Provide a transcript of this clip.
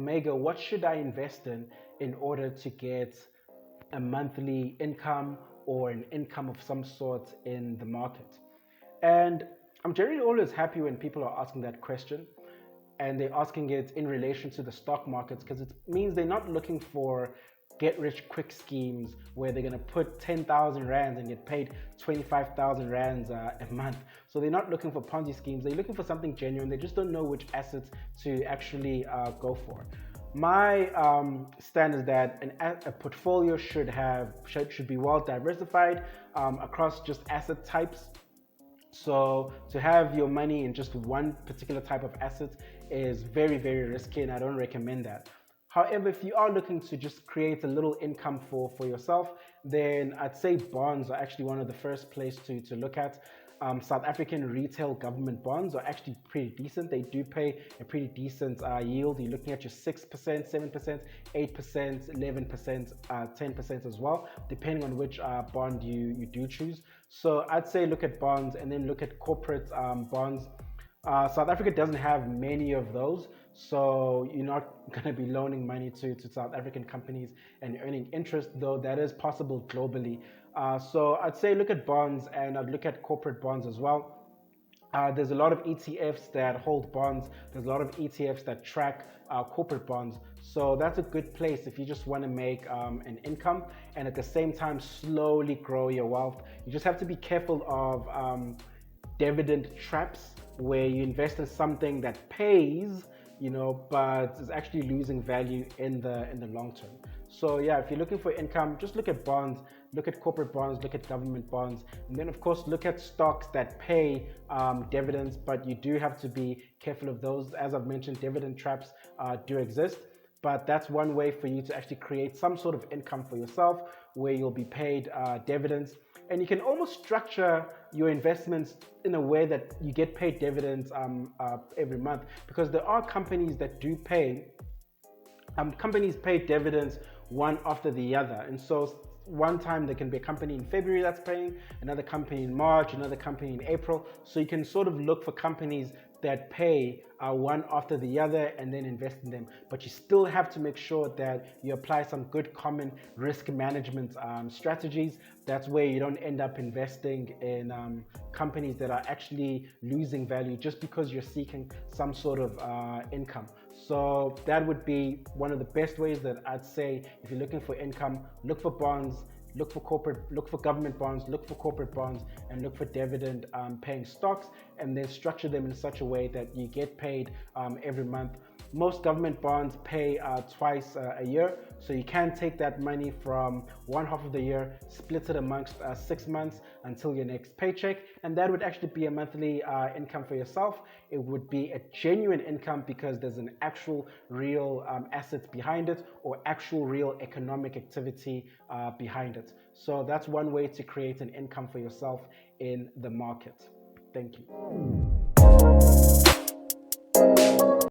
Omega, what should I invest in order to get a monthly income or an income of some sort in the market? And I'm generally always happy when people are asking that question, and they're asking it in relation to the stock markets, because it means they're not looking for get rich quick schemes where they're going to put 10,000 rands and get paid 25,000 rands a month. So they're not looking for Ponzi schemes. They're looking for something genuine. They just don't know which assets to actually go for. My stand is that a portfolio should be well diversified across just asset types. So to have your money in just one particular type of asset is very, very risky, and I don't recommend that. However, if you are looking to just create a little income for yourself, then I'd say bonds are actually one of the first place to look at. South African retail government bonds are actually pretty decent. They do pay a pretty decent yield. You're looking at your 6%, 7%, 8%, 11%, 10% as well, depending on which bond you do choose. So I'd say look at bonds and then look at corporate bonds. South Africa doesn't have many of those, so you're not going to be loaning money to South African companies and earning interest, though that is possible globally. So I'd say look at bonds, and I'd look at corporate bonds as well. There's a lot of ETFs that hold bonds. There's a lot of ETFs that track corporate bonds. So that's a good place if you just want to make an income and at the same time slowly grow your wealth. You just have to be careful of dividend traps where you invest in something that pays, but is actually losing value in the long term. So yeah, if you're looking for income, just look at bonds, look at corporate bonds, look at government bonds, and then of course look at stocks that pay dividends, but you do have to be careful of those. As I've mentioned, dividend traps do exist, but that's one way for you to actually create some sort of income for yourself where you'll be paid dividends. And you can almost structure your investments in a way that you get paid dividends every month, because there are companies that do pay. Companies pay dividends one after the other, and so one time there can be a company in February that's paying, another company in March, another company in April. So you can sort of look for companies that pay one after the other and then invest in them. But you still have to make sure that you apply some good common risk management strategies. That's where you don't end up investing in companies that are actually losing value just because you're seeking some sort of income. So that would be one of the best ways that I'd say if you're looking for income, look for bonds, look for government bonds, look for corporate bonds, and look for dividend paying stocks, and then structure them in such a way that you get paid every month. Most government bonds pay twice a year, so you can take that money from one half of the year, split it amongst 6 months until your next paycheck, and that would actually be a monthly income for yourself. It would be a genuine income because there's an actual real assets behind it, or actual real economic activity behind it. So that's one way to create an income for yourself in the market. Thank you.